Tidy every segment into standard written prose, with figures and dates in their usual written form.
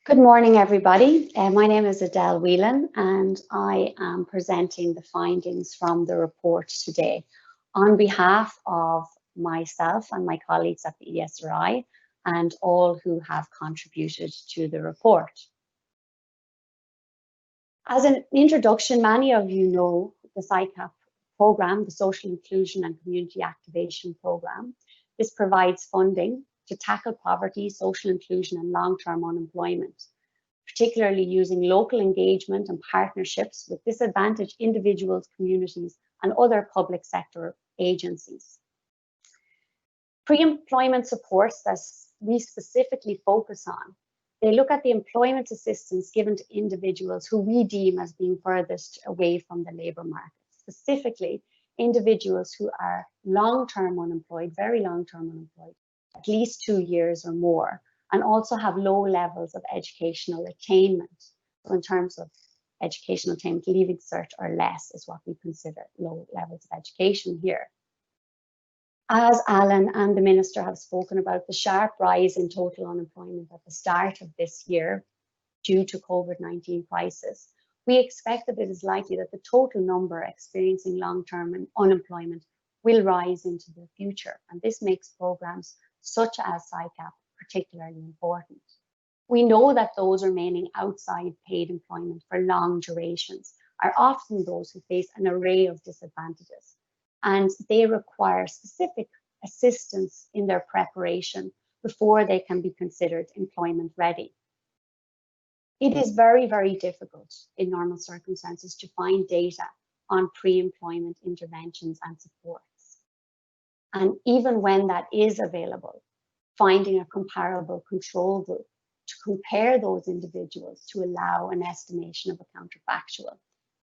Good morning, everybody. My name is Adele Whelan, and I am presenting the findings from the report today on behalf of myself and my colleagues at the ESRI and all who have contributed to the report. As an introduction, many of you know the SICAP program, the Social Inclusion and Community Activation Program. This provides funding to tackle poverty, social inclusion, and long-term unemployment, particularly using local engagement and partnerships with disadvantaged individuals, communities, and other public sector agencies. Pre-employment supports that we specifically focus on, they look at the employment assistance given to individuals who we deem as being furthest away from the labour market, specifically individuals who are long-term unemployed, very long-term unemployed, at least 2 years or more, and also have low levels of educational attainment. So in terms of educational attainment, leaving cert or less is what we consider low levels of education here. As Alan and the Minister have spoken about, the sharp rise in total unemployment at the start of this year due to COVID-19 crisis, we expect that it is likely that the total number experiencing long-term unemployment will rise into the future, and this makes programs such as SICAP particularly important. We know that those remaining outside paid employment for long durations are often those who face an array of disadvantages, and they require specific assistance in their preparation before they can be considered employment ready. It is very, very difficult in normal circumstances to find data on pre-employment interventions and supports. And even when that is available, finding a comparable control group to compare those individuals to allow an estimation of a counterfactual.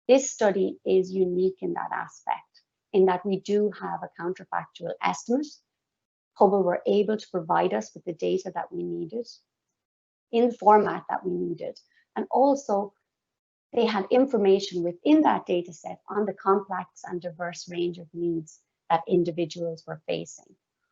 This study is unique in that aspect, in that we do have a counterfactual estimate. Hubble were able to provide us with the data that we needed, in the format that we needed, and also they had information within that data set on the complex and diverse range of needs that individuals were facing.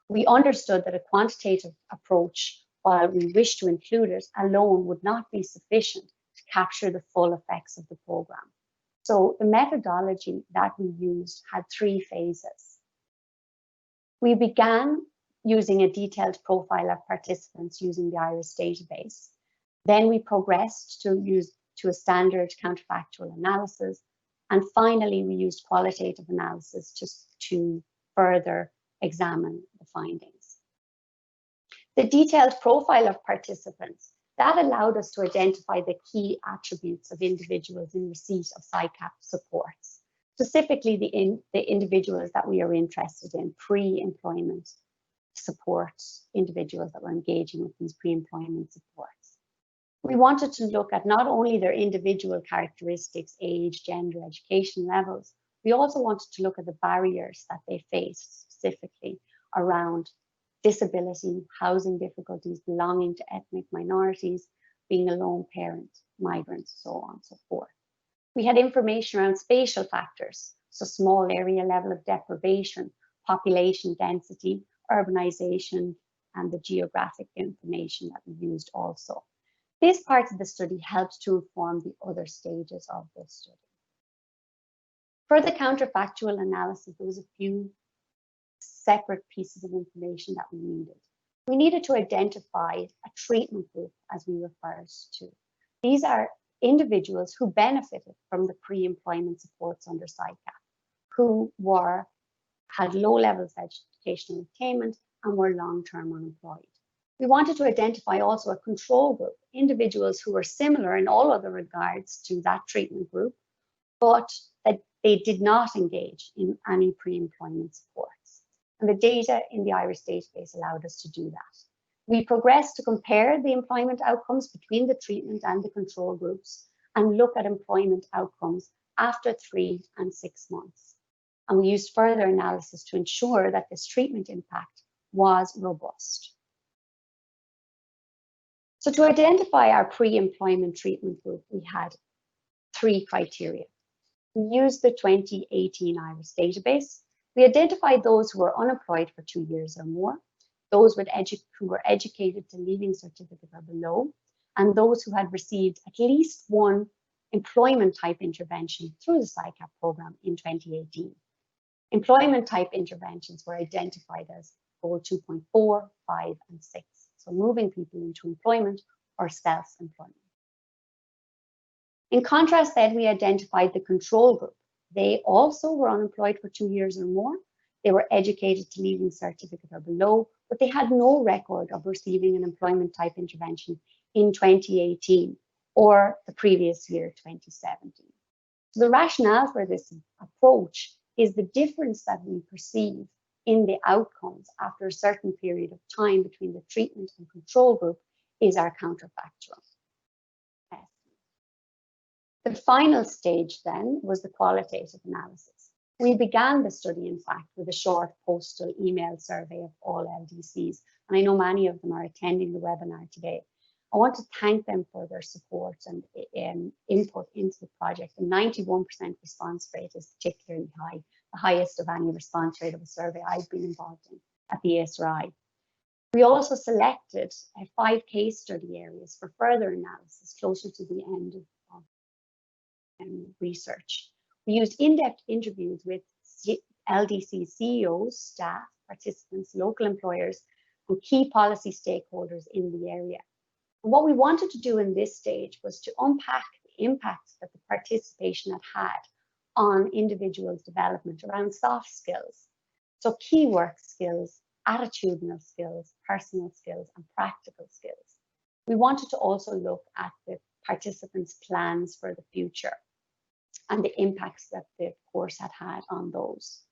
We understood that a quantitative approach, while we wish to include it, alone would not be sufficient to capture the full effects of the program. So the methodology that we used had 3 phases. We began using a detailed profile of participants using the IRIS database. Then we progressed to a standard counterfactual analysis. And finally, we used qualitative analysis to further examine the findings. The detailed profile of participants, that allowed us to identify the key attributes of individuals in receipt of SICAP supports, specifically the individuals that we are interested in, pre-employment support individuals that were engaging with these pre-employment supports. We wanted to look at not only their individual characteristics, age, gender, education levels, we also wanted to look at the barriers that they faced, specifically around disability, housing difficulties, belonging to ethnic minorities, being a lone parent, migrants, so on and so forth. We had information around spatial factors, so small area level of deprivation, population density, urbanization, and the geographic information that we used also. This part of the study helped to inform the other stages of the study. For the counterfactual analysis, there was a few separate pieces of information that we needed. We needed to identify a treatment group, as we refer to. These are individuals who benefited from the pre-employment supports under SICAP, who had low levels of educational attainment and were long-term unemployed. We wanted to identify also a control group, individuals who were similar in all other regards to that treatment group, but that they did not engage in any pre-employment supports. And the data in the IRIS database allowed us to do that. We progressed to compare the employment outcomes between the treatment and the control groups and look at employment outcomes after 3 and 6 months. And we used further analysis to ensure that this treatment impact was robust. So to identify our pre-employment treatment group, we had 3 criteria. We used the 2018 IRIS database. We identified those who were unemployed for 2 years or more, those who were educated to leaving certificate or below, and those who had received at least one employment type intervention through the SICAP program in 2018. Employment type interventions were identified as goal 2.4, 5, and 6. So moving people into employment or self-employment. In contrast, then, we identified the control group. They also were unemployed for 2 years or more. They were educated to leaving certificate or below, but they had no record of receiving an employment type intervention in 2018 or the previous year, 2017. So the rationale for this approach is the difference that we perceive in the outcomes after a certain period of time between the treatment and control group is our counterfactual. The final stage then was the qualitative analysis. We began the study, in fact, with a short postal email survey of all LDCs, and I know many of them are attending the webinar today. I want to thank them for their support and input into the project. The 91% response rate is particularly high, the highest of any response rate of a survey I've been involved in at the ESRI. We also selected 5 case study areas for further analysis closer to the end of research. We used in-depth interviews with LDC CEOs, staff, participants, local employers, and key policy stakeholders in the area. And what we wanted to do in this stage was to unpack the impacts that the participation had on individuals' development around soft skills. So key work skills, attitudinal skills, personal skills, and practical skills. We wanted to also look at the participants' plans for the future and the impacts that the course had on those.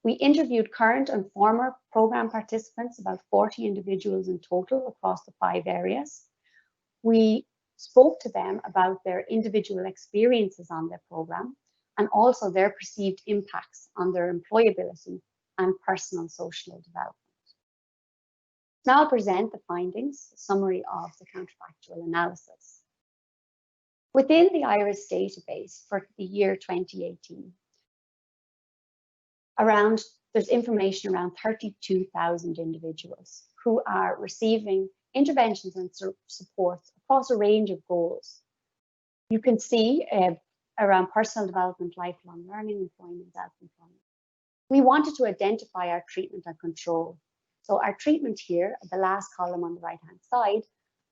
We interviewed current and former program participants, about 40 individuals in total across the 5 areas. We spoke to them about their individual experiences on their program and also their perceived impacts on their employability and personal social development. Now I'll present the findings, a summary of the counterfactual analysis. Within the IRIS database for the year 2018, there's information around 32,000 individuals who are receiving interventions and supports across a range of goals. You can see around personal development, lifelong learning, employment, self-employment. We wanted to identify our treatment and control. So our treatment here, the last column on the right-hand side,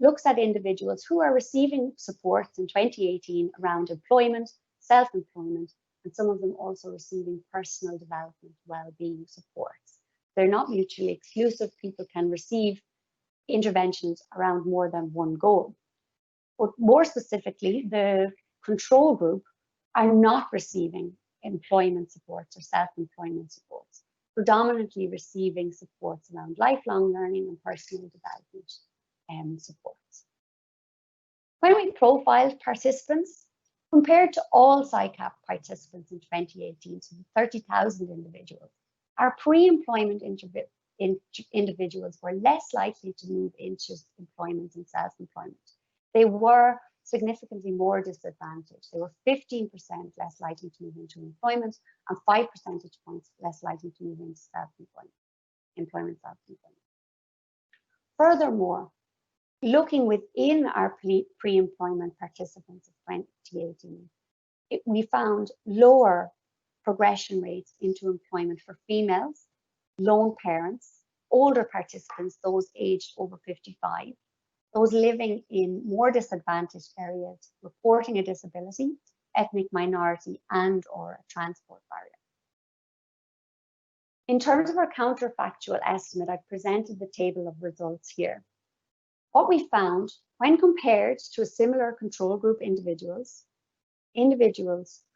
looks at individuals who are receiving supports in 2018 around employment, self-employment, and some of them also receiving personal development, well-being supports. They're not mutually exclusive. People can receive interventions around more than one goal. But more specifically, the control group are not receiving employment supports or self-employment supports, predominantly receiving supports around lifelong learning and personal development supports. When we profiled participants, compared to all SICAP participants in 2018, so 30,000 individuals, our pre-employment individuals were less likely to move into employment and self-employment. They were significantly more disadvantaged. They were 15% less likely to move into employment and 5 percentage points less likely to move into self-employment. Furthermore, looking within our pre-employment participants of 2018, we found lower progression rates into employment for females, lone parents, older participants, those aged over 55, those living in more disadvantaged areas, reporting a disability, ethnic minority, and/or a transport barrier. In terms of our counterfactual estimate, I've presented the table of results here. What we found, when compared to a similar control group individuals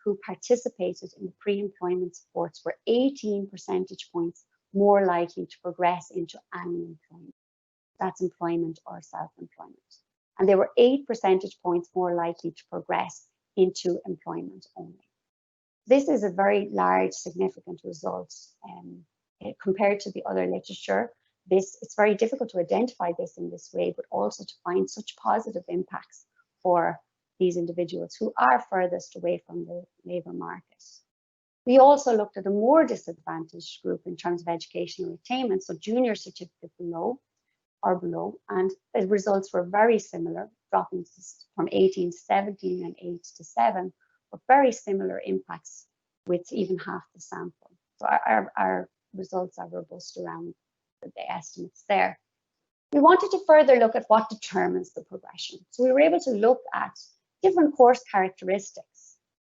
who participated in the pre-employment supports were 18 percentage points more likely to progress into any employment. That's employment or self-employment. And they were 8 percentage points more likely to progress into employment only. This is a very large, significant result compared to the other literature. It's very difficult to identify this in this way, but also to find such positive impacts for these individuals who are furthest away from the labour market. We also looked at a more disadvantaged group in terms of educational attainment, so junior certificate below, and the results were very similar. dropping from 18 to 17 and 8 to 7, but very similar impacts with even half the sample. So our results are robust around the estimates there. We wanted to further look at what determines the progression. So we were able to look at different course characteristics,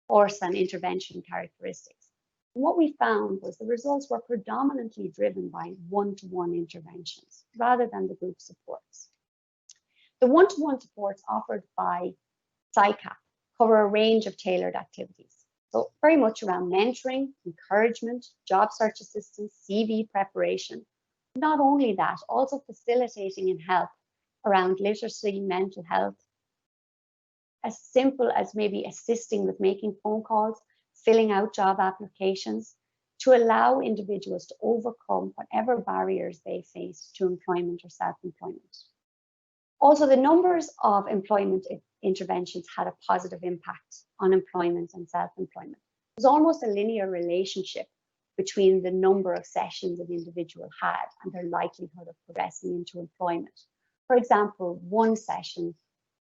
course and intervention characteristics. And what we found was the results were predominantly driven by one-to-one interventions rather than the group supports. The one-to-one supports offered by SICAP cover a range of tailored activities. So very much around mentoring, encouragement, job search assistance, CV preparation. Not only that, also facilitating and help around literacy, mental health, as simple as maybe assisting with making phone calls, filling out job applications, to allow individuals to overcome whatever barriers they face to employment or self-employment. Also, the numbers of employment interventions had a positive impact on employment and self-employment. There's almost a linear relationship between the number of sessions an individual had and their likelihood of progressing into employment. For example, one session,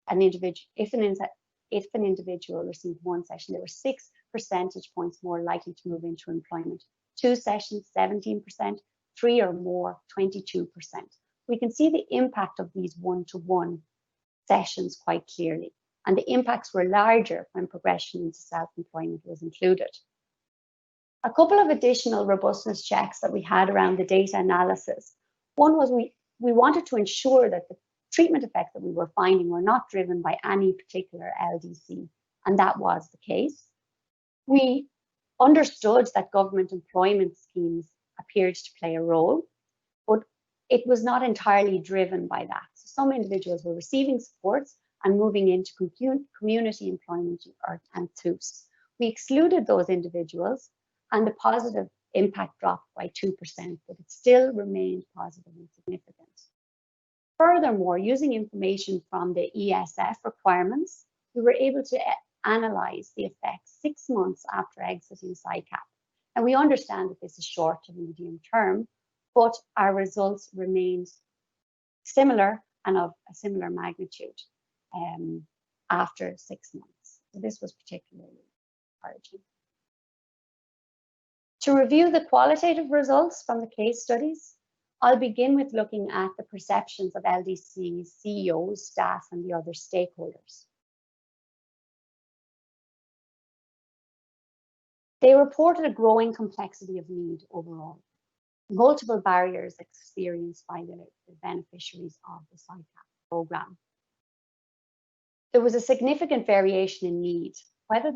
if an individual received one session, they were 6 percentage points more likely to move into employment. 2 sessions, 17%, 3 or more, 22%. We can see the impact of these one-to-one sessions quite clearly, and the impacts were larger when progression into self-employment was included. A couple of additional robustness checks that we had around the data analysis. One was we wanted to ensure that the treatment effects that we were finding were not driven by any particular LDC, and that was the case. We understood that government employment schemes appeared to play a role, but it was not entirely driven by that. So some individuals were receiving supports and moving into community employment and TUS. We excluded those individuals, and the positive impact dropped by 2%, but it still remained positive and significant. Furthermore, using information from the ESF requirements, we were able to analyze the effects 6 months after exiting SICAP. And we understand that this is short to medium term, but our results remained similar and of a similar magnitude after 6 months. So this was particularly encouraging. To review the qualitative results from the case studies, I'll begin with looking at the perceptions of LDCs, CEOs, staff, and the other stakeholders. They reported a growing complexity of need overall, multiple barriers experienced by the beneficiaries of the SICAP program. There was a significant variation in need, whether